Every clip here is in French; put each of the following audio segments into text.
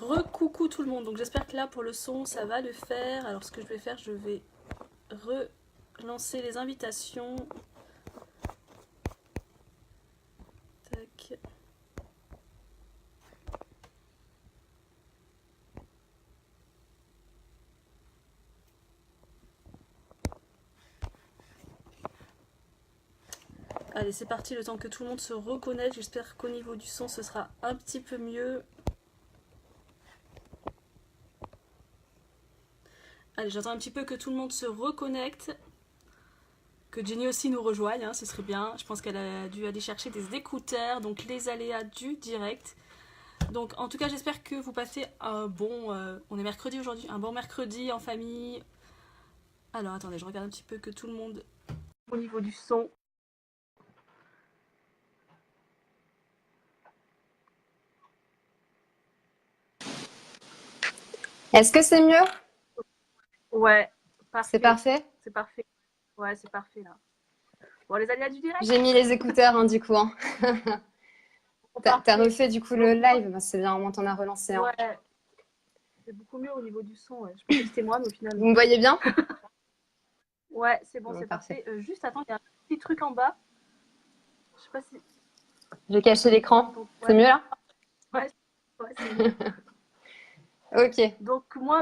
Recoucou tout le monde, donc j'espère que là pour le son ça va le faire. Alors ce que je vais faire, je vais relancer les invitations. Tac. Allez, c'est parti, le temps que tout le monde se reconnecte. J'espère qu'au niveau du son ce sera un petit peu mieux. Allez, j'attends un petit peu que tout le monde se reconnecte. Que Jenny aussi nous rejoigne, hein, ce serait bien. Je pense qu'elle a dû aller chercher des écouteurs, donc les aléas du direct. Donc en tout cas, j'espère que vous passez un bon... on est mercredi aujourd'hui, un bon mercredi en famille. Alors attendez, je regarde un petit peu que tout le monde... Au niveau du son... Est-ce que c'est mieux? Ouais, C'est parfait. parfait? C'est parfait. Ouais, c'est parfait là. Bon, les aléas du direct. J'ai mis les écouteurs du coup. Hein. T'as Parfait. refait du coup Donc, le live? C'est bien, au moins t'en as relancé un. ouais, c'est beaucoup mieux au niveau du son. Ouais. Je pensais que c'était moi, mais au final, Vous non. me voyez bien? Ouais, c'est bon, Bon, c'est parfait. parfait. Juste, attends, il y a un petit truc en bas. Je sais pas si... J'ai caché l'écran. Donc, C'est mieux là? ouais, ouais c'est mieux. Ok. Donc moi,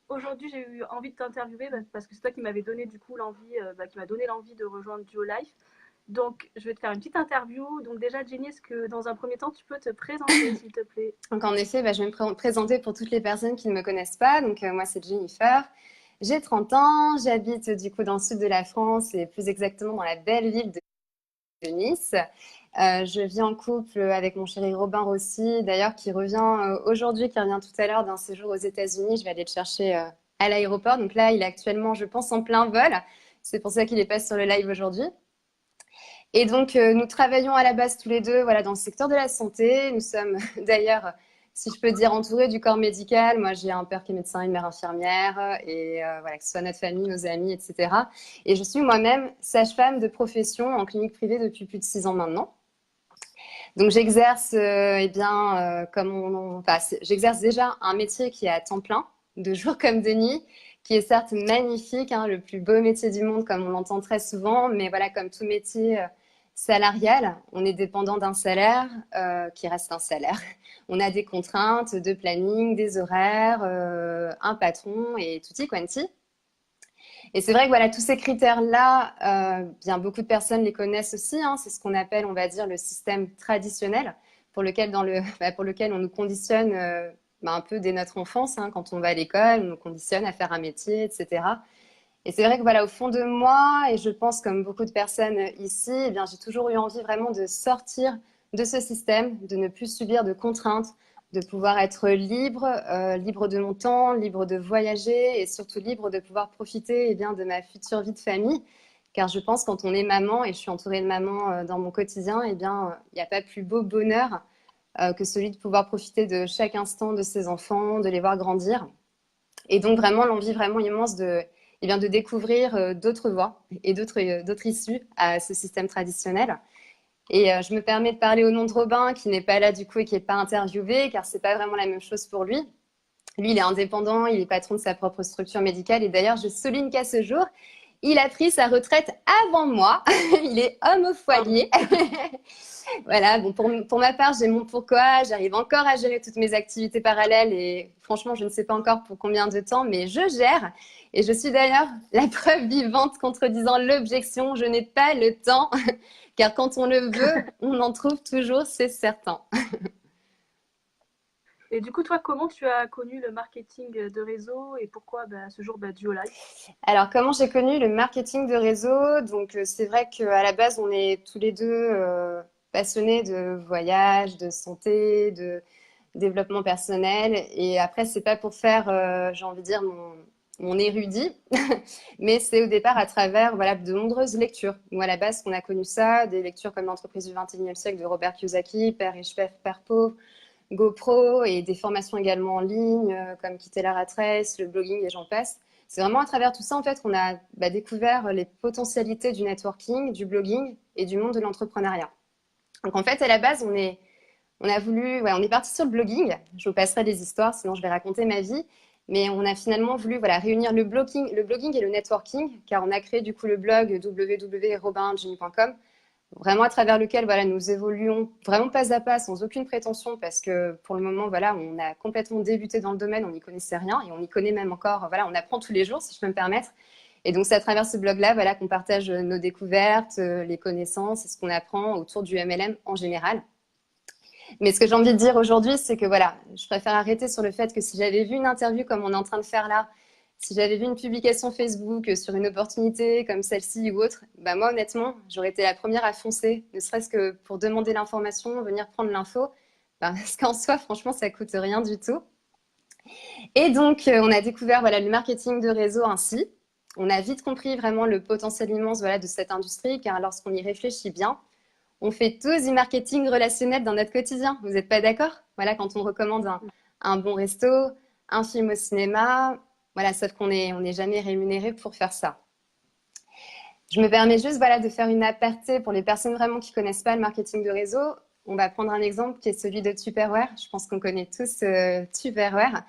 aujourd'hui, j'ai eu envie de t'interviewer parce que c'est toi qui m'avais donné du coup l'envie, qui m'a donné l'envie de rejoindre Duo Life. Donc, je vais te faire une petite interview. Donc déjà, Jenny, est-ce que dans un premier temps, tu peux te présenter, s'il te plaît? Donc en effet, je vais me présenter pour toutes les personnes qui ne me connaissent pas. Donc moi c'est Jennifer. J'ai 30 ans, j'habite du coup dans le sud de la France et plus exactement dans la belle ville de Nice. Je vis en couple avec mon chéri Robin Rossi, d'ailleurs, qui revient aujourd'hui, qui revient tout à l'heure d'un séjour aux États-Unis. Je vais aller le chercher à l'aéroport. Donc là, il est actuellement, je pense, en plein vol. C'est pour ça qu'il n'est pas sur le live aujourd'hui. Et donc, nous travaillons à la base tous les deux voilà, dans le secteur de la santé. Nous sommes d'ailleurs, si je peux dire, entourés du corps médical. Moi, j'ai un père qui est médecin, une mère infirmière, et voilà, que ce soit notre famille, nos amis, etc. Et je suis moi-même sage-femme de profession en clinique privée depuis plus de 6 ans maintenant. Donc j'exerce eh bien j'exerce déjà un métier qui est à temps plein, de jour comme de nuit, qui est certes magnifique, hein, le plus beau métier du monde comme on l'entend très souvent, mais voilà, comme tout métier salarial, on est dépendant d'un salaire qui reste un salaire. On a des contraintes de planning, des horaires, un patron et tutti quanti. Et c'est vrai que voilà, tous ces critères-là, bien beaucoup de personnes les connaissent aussi. Hein, c'est ce qu'on appelle, on va dire, le système traditionnel, pour lequel, pour lequel on nous conditionne un peu dès notre enfance. Hein, quand on va à l'école, on nous conditionne à faire un métier, etc. Et c'est vrai que voilà, au fond de moi, et je pense comme beaucoup de personnes ici, eh bien, j'ai toujours eu envie vraiment de sortir de ce système, de ne plus subir de contraintes, de pouvoir être libre, libre de mon temps, libre de voyager et surtout libre de pouvoir profiter eh bien, de ma future vie de famille. Car je pense quand on est maman, et je suis entourée de mamans dans mon quotidien, eh bien, il n'y a pas plus beau bonheur que celui de pouvoir profiter de chaque instant de ses enfants, de les voir grandir. Et donc vraiment l'envie vraiment immense de, eh bien, de découvrir d'autres voies et d'autres issues à ce système traditionnel. Et je me permets de parler au nom de Robin, qui n'est pas là du coup et qui n'est pas interviewé, car c'est pas vraiment la même chose pour lui. Lui, il est indépendant, il est patron de sa propre structure médicale. Et d'ailleurs, je souligne qu'à ce jour, il a pris sa retraite avant moi. Il est homme au foyer. Voilà, bon, pour ma part, j'ai mon pourquoi. J'arrive encore à gérer toutes mes activités parallèles et franchement, je ne sais pas encore pour combien de temps, mais je gère. Et je suis d'ailleurs la preuve vivante contredisant l'objection, je n'ai pas le temps, car quand on le veut, on en trouve toujours, c'est certain. Et du coup, toi, comment tu as connu le marketing de réseau et pourquoi à ce jour Duo Life? Alors, comment j'ai connu le marketing de réseau? Donc, c'est vrai qu'à la base, on est tous les deux passionnés de voyage, de santé, de développement personnel. Et après, c'est pas pour faire, j'ai envie de dire, mon érudit, mais c'est au départ à travers voilà, de nombreuses lectures. Nous, à la base, on a connu ça, des lectures comme L'entreprise du XXIe siècle de Robert Kiyosaki, Père riche, Père pauvre, GoPro, et des formations également en ligne comme Quitter la rat race, le blogging et j'en passe. C'est vraiment à travers tout ça en fait qu'on a découvert les potentialités du networking, du blogging et du monde de l'entrepreneuriat. Donc en fait à la base On a voulu, ouais, on est parti sur le blogging. Je vous passerai des histoires, sinon je vais raconter ma vie. Mais on a finalement voulu voilà, réunir le blogging et le networking, car on a créé du coup le blog www.robinjimmy.com, vraiment à travers lequel voilà, nous évoluons vraiment pas à pas, sans aucune prétention, parce que pour le moment, voilà, on a complètement débuté dans le domaine, on n'y connaissait rien, et on y connaît même encore, voilà, on apprend tous les jours, si je peux me permettre. Et donc, c'est à travers ce blog-là voilà, qu'on partage nos découvertes, les connaissances et ce qu'on apprend autour du MLM en général. Mais ce que j'ai envie de dire aujourd'hui, c'est que voilà, je préfère arrêter sur le fait que si j'avais vu une interview comme on est en train de faire là, si j'avais vu une publication Facebook sur une opportunité comme celle-ci ou autre, bah moi honnêtement, j'aurais été la première à foncer, ne serait-ce que pour demander l'information, venir prendre l'info, bah, parce qu'en soi, franchement, ça coûte rien du tout. Et donc, on a découvert voilà, le marketing de réseau ainsi. On a vite compris vraiment le potentiel immense voilà, de cette industrie, car lorsqu'on y réfléchit bien, on fait tous du marketing relationnel dans notre quotidien. Vous n'êtes pas d'accord? Voilà, quand on recommande un bon resto, un film au cinéma, voilà, sauf qu'on n'est jamais rémunéré pour faire ça. Je me permets juste voilà, de faire une aparté pour les personnes vraiment qui ne connaissent pas le marketing de réseau. On va prendre un exemple qui est celui de Tupperware. Je pense qu'on connaît tous Tupperware.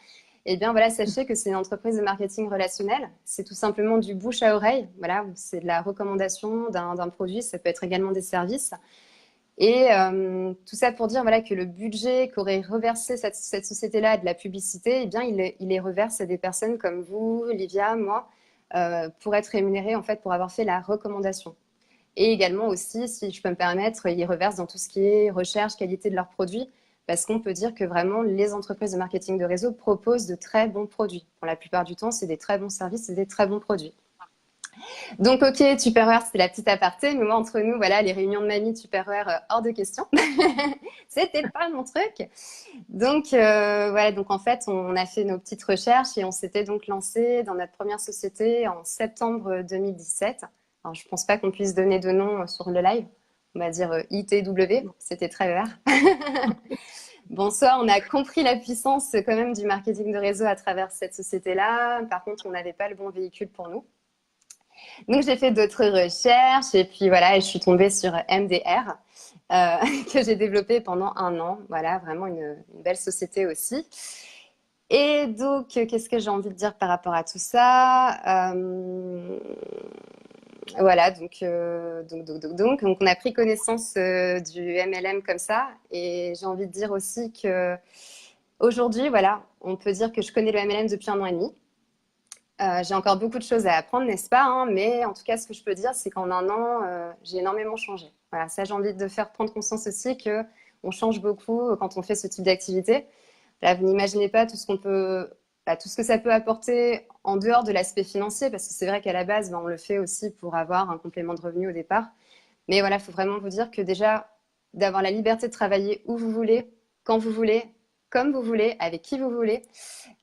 Eh bien, voilà, sachez que c'est une entreprise de marketing relationnel. C'est tout simplement du bouche à oreille. Voilà, c'est de la recommandation d'un produit. Ça peut être également des services. Et tout ça pour dire voilà, que le budget qu'aurait reversé cette société-là de la publicité, eh bien, il les reverse à des personnes comme vous, Livia, moi, pour être rémunérés en fait, pour avoir fait la recommandation. Et également aussi, si je peux me permettre, ils reversent dans tout ce qui est recherche, qualité de leurs produits, parce qu'on peut dire que vraiment, les entreprises de marketing de réseau proposent de très bons produits. Pour la plupart du temps, c'est des très bons services et des très bons produits. Donc, ok, Tupperware, c'était la petite aparté, mais moi, entre nous, voilà, les réunions de mamie Tupperware, hors de question. C'était pas mon truc. Donc, voilà, donc en fait, on a fait nos petites recherches et on s'était donc lancé dans notre première société en septembre 2017. Alors, je pense pas qu'on puisse donner de nom sur le live. On va dire ITW, c'était très vert. Bonsoir, on a compris la puissance quand même du marketing de réseau à travers cette société-là. Par contre, on n'avait pas le bon véhicule pour nous. Donc, j'ai fait d'autres recherches et puis voilà, je suis tombée sur MDR que j'ai développé pendant 1 an. Voilà, vraiment une belle société aussi. Et donc, qu'est-ce que j'ai envie de dire par rapport à tout ça Voilà, donc, on a pris connaissance du MLM comme ça. Et j'ai envie de dire aussi que aujourd'hui, voilà, on peut dire que je connais le MLM depuis 1 an et demi. J'ai encore beaucoup de choses à apprendre, n'est-ce pas hein, mais en tout cas, ce que je peux dire, c'est qu'en 1 an, j'ai énormément changé. Voilà, ça, j'ai envie de faire prendre conscience aussi qu'on change beaucoup quand on fait ce type d'activité. Là, vous n'imaginez pas tout ce qu'on peut, tout ce que ça peut apporter en dehors de l'aspect financier, parce que c'est vrai qu'à la base, on le fait aussi pour avoir un complément de revenu au départ. Mais voilà, il faut vraiment vous dire que déjà, d'avoir la liberté de travailler où vous voulez, quand vous voulez, comme vous voulez, avec qui vous voulez.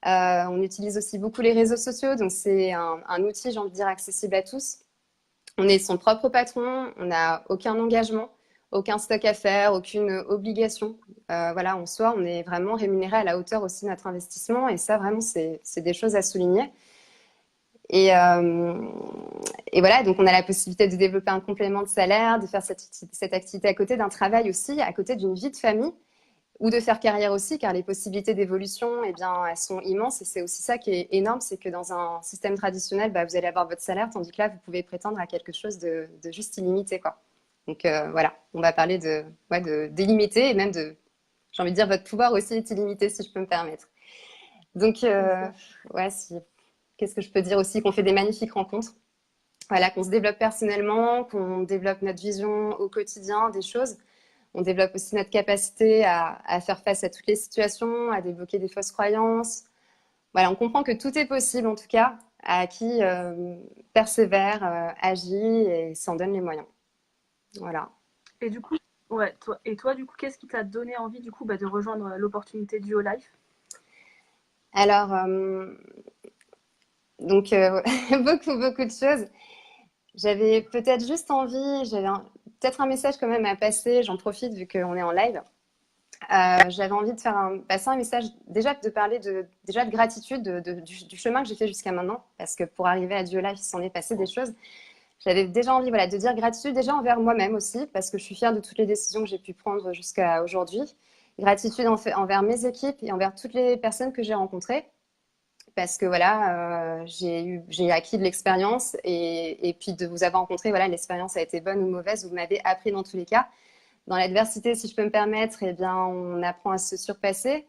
On utilise aussi beaucoup les réseaux sociaux, donc c'est un outil, j'ai envie de dire, accessible à tous. On est son propre patron, on n'a aucun engagement, aucun stock à faire, aucune obligation. Voilà, en soi, on est vraiment rémunéré à la hauteur aussi de notre investissement, et ça, vraiment, c'est des choses à souligner. Et voilà, donc on a la possibilité de développer un complément de salaire, de faire cette activité à côté d'un travail aussi, à côté d'une vie de famille, ou de faire carrière aussi, car les possibilités d'évolution, eh bien, elles sont immenses. Et c'est aussi ça qui est énorme, c'est que dans un système traditionnel, vous allez avoir votre salaire, tandis que là, vous pouvez prétendre à quelque chose de juste illimité, quoi. Donc voilà, on va parler d'illimité et même de, j'ai envie de dire, votre pouvoir aussi est illimité, si je peux me permettre. Donc, ouais, qu'est-ce que je peux dire aussi? Qu'on fait des magnifiques rencontres. Voilà, qu'on se développe personnellement, qu'on développe notre vision au quotidien des choses. On développe aussi notre capacité à faire face à toutes les situations, à débloquer des fausses croyances. Voilà, on comprend que tout est possible, en tout cas, à qui persévère, agit et s'en donne les moyens. Voilà. Et du coup, ouais, toi, du coup, qu'est-ce qui t'a donné envie, du coup, de rejoindre l'opportunité du Life? Alors, donc, beaucoup de choses. J'avais peut-être juste envie, j'avais peut-être un message quand même à passer, j'en profite vu qu'on est en live. J'avais envie de passer un message, déjà de parler déjà de gratitude du chemin que j'ai fait jusqu'à maintenant, parce que pour arriver à Dieu Life, il s'en est passé des choses. J'avais déjà envie voilà, de dire gratitude déjà envers moi-même aussi, parce que je suis fière de toutes les décisions que j'ai pu prendre jusqu'à aujourd'hui. Gratitude envers mes équipes et envers toutes les personnes que j'ai rencontrées. Parce que voilà, j'ai acquis de l'expérience et puis de vous avoir rencontré, voilà, l'expérience a été bonne ou mauvaise, vous m'avez appris dans tous les cas. Dans l'adversité, si je peux me permettre, eh bien, on apprend à se surpasser.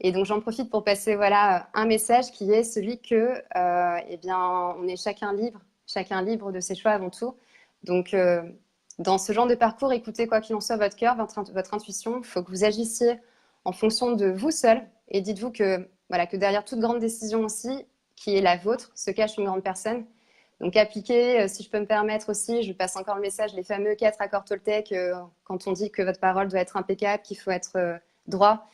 Et donc, j'en profite pour passer voilà, un message qui est celui que, eh bien, on est chacun libre de ses choix avant tout. Donc, dans ce genre de parcours, écoutez quoi qu'il en soit votre cœur, votre intuition. Il faut que vous agissiez en fonction de vous seul. Et dites-vous que, voilà, que derrière toute grande décision aussi, qui est la vôtre, se cache une grande personne. Donc, appliquez, si je peux me permettre aussi, je passe encore le message, les fameux 4 accords Toltec, quand on dit que votre parole doit être impeccable, qu'il faut être droit.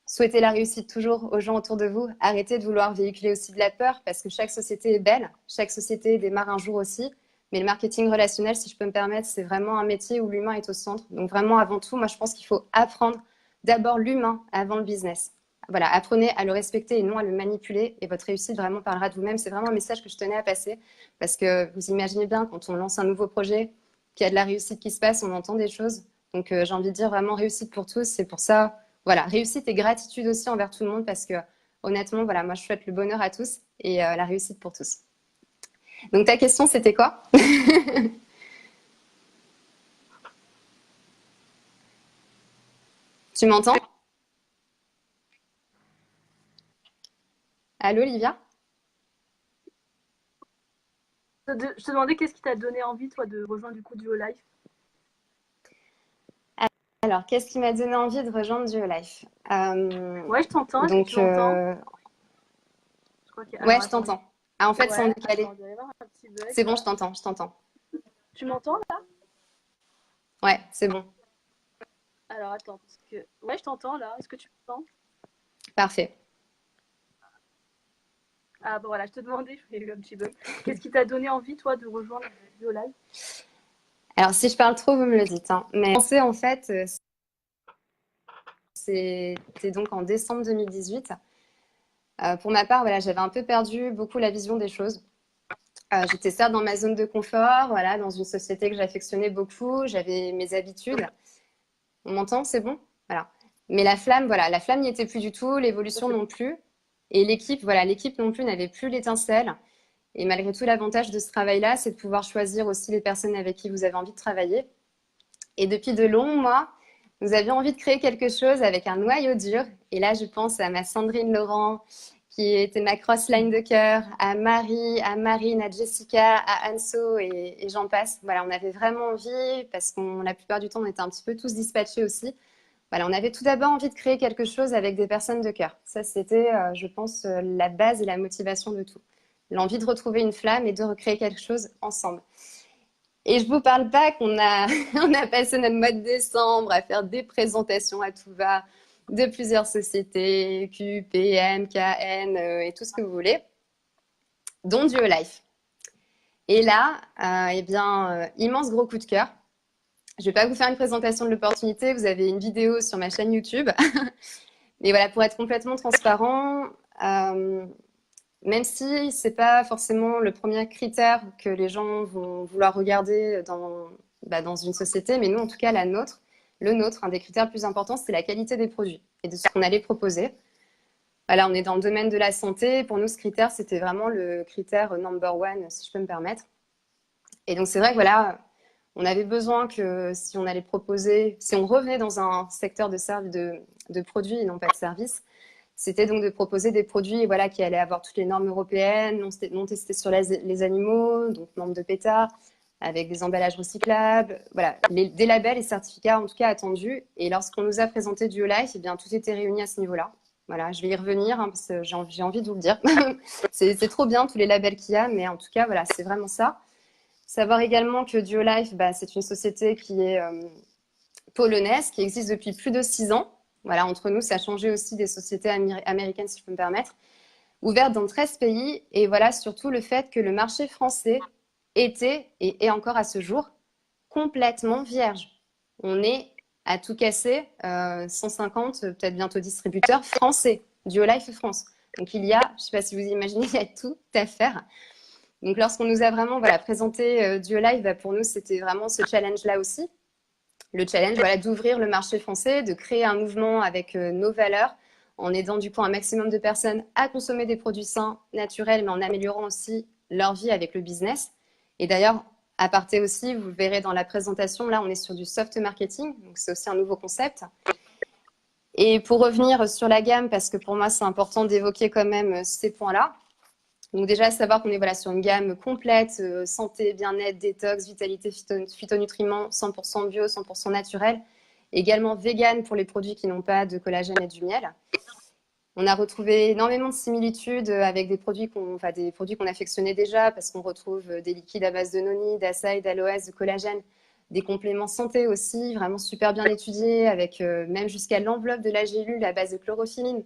Souhaitez la réussite toujours aux gens autour de vous. Arrêtez de vouloir véhiculer aussi de la peur parce que chaque société est belle, chaque société démarre un jour aussi. Mais le marketing relationnel, si je peux me permettre, c'est vraiment un métier où l'humain est au centre. Donc vraiment, avant tout, moi, je pense qu'il faut apprendre d'abord l'humain avant le business. Voilà, apprenez à le respecter et non à le manipuler et votre réussite vraiment parlera de vous-même. C'est vraiment un message que je tenais à passer parce que vous imaginez bien, quand on lance un nouveau projet, qu'il y a de la réussite qui se passe, on entend des choses. Donc j'ai envie de dire vraiment réussite pour tous. C'est pour ça, voilà, réussite et gratitude aussi envers tout le monde parce que honnêtement, voilà, moi je souhaite le bonheur à tous et la réussite pour tous. Donc ta question, c'était quoi? Tu m'entends? Allô, Olivia? Je te demandais qu'est-ce qui t'a donné envie, toi, de rejoindre du coup Duo Life. Alors, qu'est-ce qui m'a donné envie de rejoindre Duo Life? Ouais, je t'entends. Est-ce que Donc, tu m'entends? ouais, Alors, je attends. t'entends. Ah, en fait, c'est en Ouais, décalé. attends, il doit y avoir un petit bug C'est bon, là. je t'entends, je t'entends. Tu m'entends là? Ouais, c'est bon. Alors, attends, parce que. Ouais, je t'entends là. Est-ce que tu m'entends? Parfait. Ah, bon, voilà, je te demandais, j'ai eu un petit bug. Qu'est-ce qui t'a donné envie, toi, de rejoindre Duo Life? Alors, si je parle trop, vous me le dites, hein. Mais pensez, en fait, c'était donc en décembre 2018. Pour ma part, voilà, j'avais un peu perdu beaucoup la vision des choses. J'étais certes dans ma zone de confort, voilà, dans une société que j'affectionnais beaucoup, j'avais mes habitudes. On m'entend, c'est bon? Voilà. Mais la flamme, voilà, la flamme n'y était plus du tout, l'évolution non plus. Et l'équipe, voilà, l'équipe non plus n'avait plus l'étincelle. Et malgré tout, l'avantage de ce travail-là, c'est de pouvoir choisir aussi les personnes avec qui vous avez envie de travailler. Et depuis de longs mois, nous avions envie de créer quelque chose avec un noyau dur. Et là, je pense à ma Sandrine Laurent, qui était ma cross-line de cœur, à Marie, à Marine, à Jessica, à Anso et j'en passe. Voilà, on avait vraiment envie, parce qu'on la plupart du temps, on était un petit peu tous dispatchés aussi. Voilà, on avait tout d'abord envie de créer quelque chose avec des personnes de cœur. Ça, c'était, je pense, la base et la motivation de tout. L'envie de retrouver une flamme et de recréer quelque chose ensemble. Et je vous parle pas qu'on a, on a passé notre mois de décembre à faire des présentations à tout va de plusieurs sociétés, Q, P, M, K, N et tout ce que vous voulez, dont Duo Life. Et là, eh bien, immense gros coup de cœur. Je vais pas vous faire une présentation de l'opportunité, vous avez une vidéo sur ma chaîne YouTube. Mais voilà, pour être complètement transparent, même si c'est pas forcément le premier critère que les gens vont vouloir regarder dans une société, mais nous, en tout cas, le nôtre, un des critères les plus importants, c'est la qualité des produits et de ce qu'on allait proposer. Voilà, on est dans le domaine de la santé. Pour nous, ce critère, c'était vraiment le critère number one, si je peux me permettre. Et donc, c'est vrai que voilà, on avait besoin que si on allait proposer, si on revenait dans un secteur de produits et non pas de services, c'était donc de proposer des produits voilà, qui allaient avoir toutes les normes européennes, non testés sur les animaux, donc normes de PETA, avec des emballages recyclables, voilà, des labels et certificats en tout cas attendus. Et lorsqu'on nous a présenté Duo Life, eh bien, tout était réuni à ce niveau-là. Voilà, je vais y revenir hein, parce que j'ai envie de vous le dire. C'est trop bien tous les labels qu'il y a, mais en tout cas, voilà, c'est vraiment ça. Savoir également que Duo Life, bah, c'est une société qui est polonaise, qui existe depuis plus de 6 ans. Voilà, entre nous, ça a changé aussi des sociétés américaines, si je peux me permettre, ouvertes dans 13 pays. Et voilà, surtout le fait que le marché français était, et est encore à ce jour, complètement vierge. On est à tout casser, 150, peut-être bientôt distributeurs français, Duo Life France. Donc il y a, je ne sais pas si vous imaginez, il y a tout à faire. Donc lorsqu'on nous a vraiment voilà, présenté Duo Life, bah, pour nous, c'était vraiment ce challenge-là aussi. Le challenge, voilà, d'ouvrir le marché français, de créer un mouvement avec nos valeurs, en aidant du coup un maximum de personnes à consommer des produits sains, naturels, mais en améliorant aussi leur vie avec le business. Et d'ailleurs, à parté aussi, vous le verrez dans la présentation, là, on est sur du soft marketing, donc c'est aussi un nouveau concept. Et pour revenir sur la gamme, parce que pour moi, c'est important d'évoquer quand même ces points-là. Donc déjà, savoir qu'on est voilà, sur une gamme complète, santé, bien-être, détox, vitalité, phytonutriments, 100% bio, 100% naturel. Également vegan pour les produits qui n'ont pas de collagène et du miel. On a retrouvé énormément de similitudes avec des produits qu'on affectionnait déjà, parce qu'on retrouve des liquides à base de noni, d'açaï, d'aloès, de collagène, des compléments santé aussi, vraiment super bien étudiés, avec même jusqu'à l'enveloppe de la gélule à base de chlorophylle.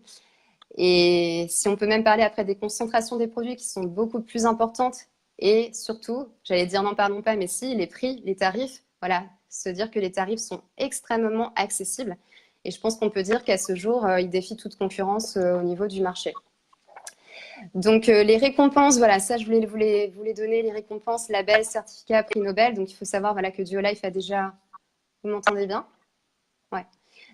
Et si on peut même parler après des concentrations des produits qui sont beaucoup plus importantes, et surtout, j'allais dire n'en parlons pas, mais si, les prix, les tarifs, voilà, se dire que les tarifs sont extrêmement accessibles. Et je pense qu'on peut dire qu'à ce jour, ils défient toute concurrence au niveau du marché. Donc les récompenses, voilà, ça je voulais vous les donner, les récompenses, label, certificat, prix Nobel. Donc il faut savoir voilà, que Duolife a déjà... Vous m'entendez bien? Ouais.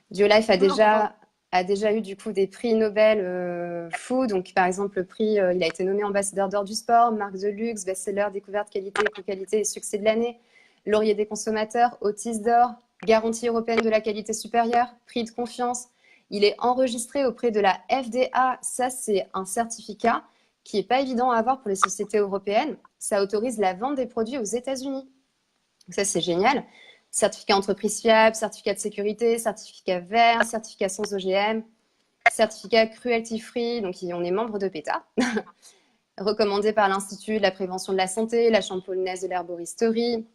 Duolife a déjà eu du coup des prix Nobel Food. Donc par exemple, le prix, il a été nommé ambassadeur d'or du sport, marque de luxe, best-seller, découverte qualité, éco-qualité et succès de l'année, laurier des consommateurs, Otis d'or, garantie européenne de la qualité supérieure, prix de confiance. Il est enregistré auprès de la FDA. Ça, c'est un certificat qui n'est pas évident à avoir pour les sociétés européennes. Ça autorise la vente des produits aux États-Unis. Ça, c'est génial. Certificat entreprise fiable, certificat de sécurité, certificat vert, certificat sans OGM, certificat cruelty free, donc on est membre de PETA, recommandé par l'Institut de la prévention de la santé, la Chambre polonaise de l'herboristerie,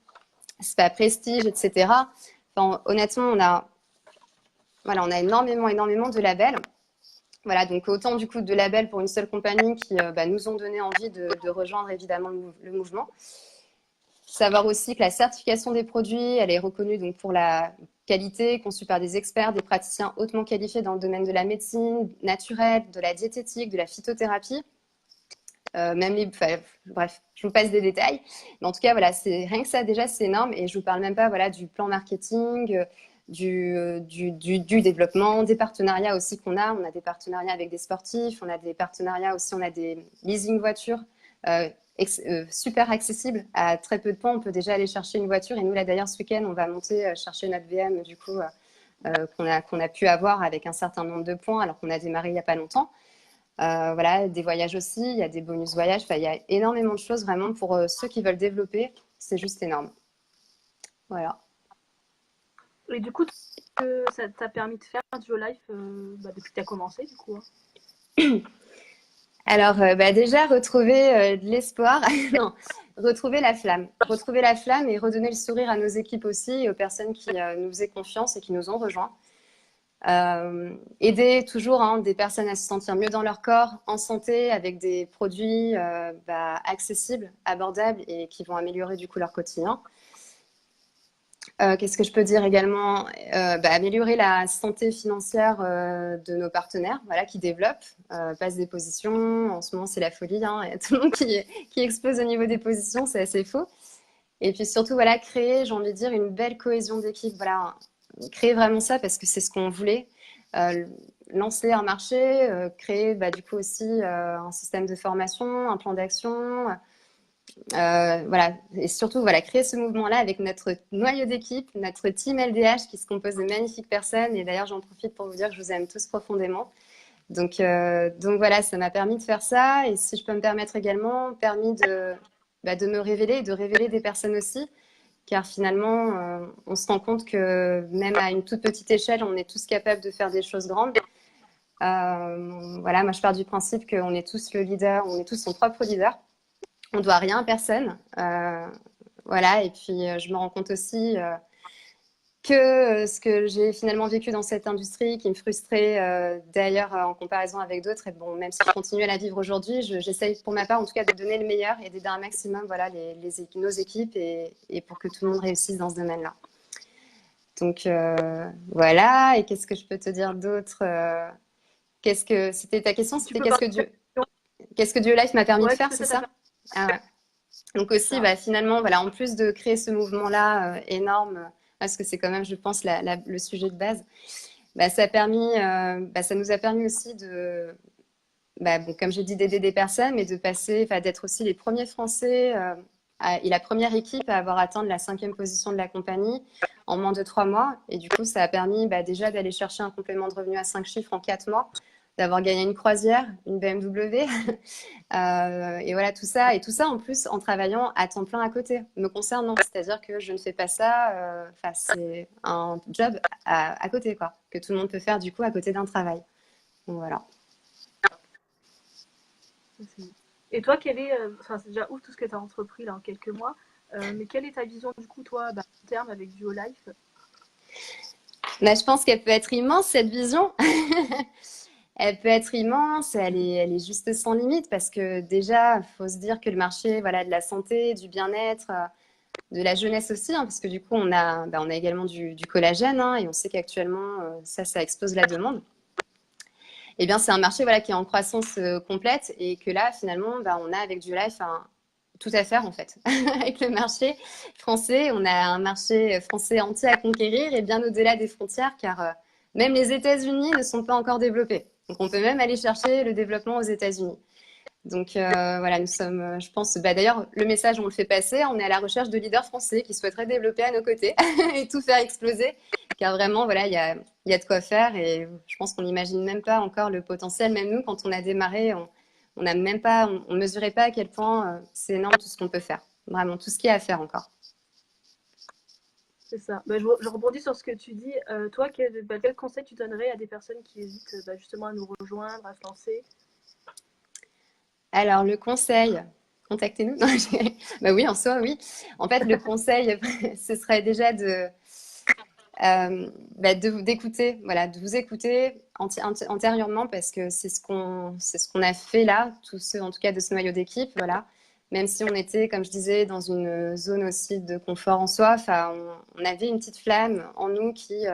SPA Prestige, etc. Enfin, honnêtement, on a énormément de labels. Voilà, donc autant du coup de labels pour une seule compagnie qui nous ont donné envie de rejoindre évidemment le mouvement. Savoir aussi que la certification des produits, elle est reconnue donc pour la qualité, conçue par des experts, des praticiens hautement qualifiés dans le domaine de la médecine naturelle, de la diététique, de la phytothérapie. Bref, je vous passe des détails. Mais en tout cas, voilà, rien que ça déjà, c'est énorme. Et je vous parle même pas voilà, du plan marketing, du développement, des partenariats aussi qu'on a. On a des partenariats avec des sportifs, on a des partenariats aussi, on a des leasing voitures super accessibles. À très peu de points, on peut déjà aller chercher une voiture. Et nous, là d'ailleurs, ce week-end, on va monter chercher notre VM du coup qu'on a pu avoir avec un certain nombre de points alors qu'on a démarré il n'y a pas longtemps. Voilà, des voyages aussi, il y a des bonus voyages. Enfin, il y a énormément de choses vraiment pour ceux qui veulent développer. C'est juste énorme. Voilà. Et du coup, ça t'a permis de faire Duolife depuis que tu as commencé, du coup. Alors, déjà, retrouver de l'espoir, non, retrouver la flamme. Retrouver la flamme et redonner le sourire à nos équipes aussi et aux personnes qui nous faisaient confiance et qui nous ont rejoints. Aider toujours des personnes à se sentir mieux dans leur corps, en santé, avec des produits accessibles, abordables et qui vont améliorer du coup leur quotidien. Qu'est-ce que je peux dire également? Améliorer la santé financière de nos partenaires voilà, qui développent, passent des positions. En ce moment, c'est la folie. Hein. Il y a tout le monde qui explose au niveau des positions, c'est assez faux. Et puis surtout, voilà, créer, j'ai envie de dire, une belle cohésion d'équipe. Voilà, créer vraiment ça parce que c'est ce qu'on voulait. Lancer un marché, créer du coup aussi un système de formation, un plan d'action. Voilà, et surtout voilà, créer ce mouvement-là avec notre noyau d'équipe, notre team LDH qui se compose de magnifiques personnes. Et d'ailleurs, j'en profite pour vous dire que je vous aime tous profondément. Donc voilà, ça m'a permis de faire ça. Et si je peux me permettre également, permis de me révéler et de révéler des personnes aussi. Car finalement, on se rend compte que même à une toute petite échelle, on est tous capables de faire des choses grandes. Voilà, moi je pars du principe qu'on est tous le leader, on est tous son propre leader. On ne doit rien à personne. Voilà, et puis je me rends compte aussi que ce que j'ai finalement vécu dans cette industrie, qui me frustrait d'ailleurs en comparaison avec d'autres, et bon, même si je continue à la vivre aujourd'hui, j'essaye pour ma part en tout cas de donner le meilleur et d'aider un maximum voilà, nos équipes et pour que tout le monde réussisse dans ce domaine-là. Donc voilà, et qu'est-ce que je peux te dire d'autre C'était ta question, c'était qu'est-ce que Duolife m'a permis de faire, c'est ça? Ah ouais. Donc aussi, finalement, voilà, en plus de créer ce mouvement-là énorme parce que c'est quand même, je pense, le sujet de base. Ça nous a permis aussi de, bon, comme je dis, d'aider des personnes, mais de passer, d'être aussi les premiers Français et la première équipe à avoir atteint la 5e position de la compagnie en moins de 3 mois. Et du coup, ça a permis déjà d'aller chercher un complément de revenu à 5 chiffres en 4 mois, d'avoir gagné une croisière, une BMW, et voilà tout ça. Et tout ça en plus en travaillant à temps plein à côté, me concernant. C'est-à-dire que je ne fais pas ça, c'est un job à côté, quoi, que tout le monde peut faire du coup à côté d'un travail. Donc voilà. Et toi, c'est déjà ouf tout ce que tu as entrepris là en quelques mois, mais quelle est ta vision du coup, toi, à terme avec Duolife? Je pense qu'elle peut être immense, cette vision. Elle peut être immense, elle est juste sans limite parce que déjà, il faut se dire que le marché voilà, de la santé, du bien-être, de la jeunesse aussi, hein, parce que du coup, on a également du collagène et on sait qu'actuellement, ça explose la demande. Eh bien, c'est un marché voilà, qui est en croissance complète et que là, finalement, on a avec Duolife tout à faire en fait. Avec le marché français, on a un marché français entier à conquérir et bien au-delà des frontières car même les États-Unis ne sont pas encore développés. Donc on peut même aller chercher le développement aux États-Unis. Donc voilà, nous sommes, je pense, d'ailleurs, le message, on le fait passer, on est à la recherche de leaders français qui souhaiteraient développer à nos côtés et tout faire exploser. Car vraiment, voilà, il y a de quoi faire et je pense qu'on n'imagine même pas encore le potentiel. Même nous, quand on a démarré, on n'a même pas, on mesurait pas à quel point c'est énorme tout ce qu'on peut faire. Vraiment, tout ce qu'il y a à faire encore. C'est ça. Je rebondis sur ce que tu dis. Toi, quel conseil tu donnerais à des personnes qui hésitent justement à nous rejoindre, à se lancer? Alors, le conseil, contactez-nous. Oui, en soi, oui. En fait, le conseil, ce serait déjà d'écouter, voilà, de vous écouter antérieurement parce que c'est ce qu'on a fait là, tous ceux, en tout cas, de ce noyau d'équipe, voilà. Même si on était, comme je disais, dans une zone aussi de confort en soi, on avait une petite flamme en nous qui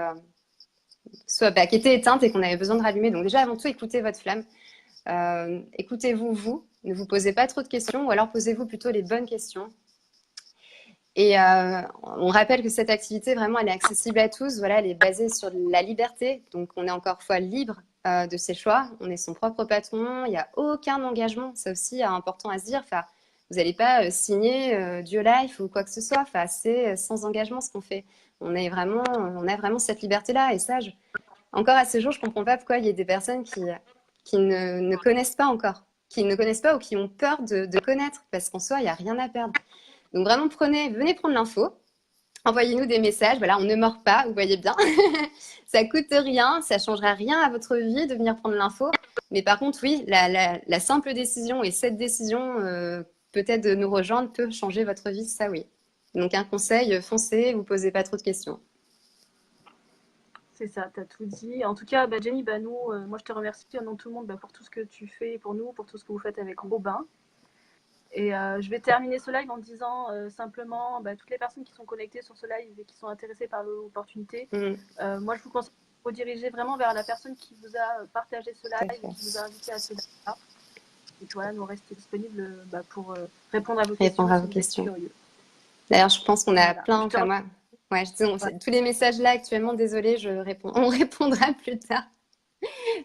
était éteinte et qu'on avait besoin de rallumer. Donc déjà, avant tout, écoutez votre flamme. Écoutez-vous, vous. Ne vous posez pas trop de questions ou alors posez-vous plutôt les bonnes questions. Et on rappelle que cette activité, vraiment, elle est accessible à tous. Voilà, elle est basée sur la liberté. Donc, on est encore une fois libre de ses choix. On est son propre patron. Il n'y a aucun engagement. C'est aussi important à se dire. Enfin, vous n'allez pas signer Duolife ou quoi que ce soit. Enfin, c'est sans engagement ce qu'on fait. On a vraiment cette liberté-là. Et ça, encore à ce jour, je ne comprends pas pourquoi il y a des personnes qui ne connaissent pas encore, qui ne connaissent pas ou qui ont peur de connaître. Parce qu'en soi, il n'y a rien à perdre. Donc vraiment, venez prendre l'info. Envoyez-nous des messages. Voilà, on ne mord pas, vous voyez bien. Ça coûte rien, ça changera rien à votre vie de venir prendre l'info. Mais par contre, oui, la simple décision et cette décision, peut-être de nous rejoindre, peut changer votre vie, ça oui. Donc un conseil, foncez, vous posez pas trop de questions. C'est ça, tu as tout dit. En tout cas, Jenny, moi je te remercie au nom de tout le monde pour tout ce que tu fais pour nous, pour tout ce que vous faites avec Robin. Et je vais terminer ce live en disant simplement, toutes les personnes qui sont connectées sur ce live et qui sont intéressées par l'opportunité, moi je vous conseille de vous rediriger vraiment vers la personne qui vous a partagé ce live et qui vous a invité à ce live-là. Et voilà, nous rester disponibles pour répondre à vos questions. D'ailleurs, je pense qu'on a plein, comme moi. Ouais, tous les messages là actuellement, désolée, on répondra plus tard.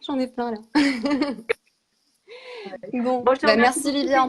J'en ai plein là. Bon, merci Livia.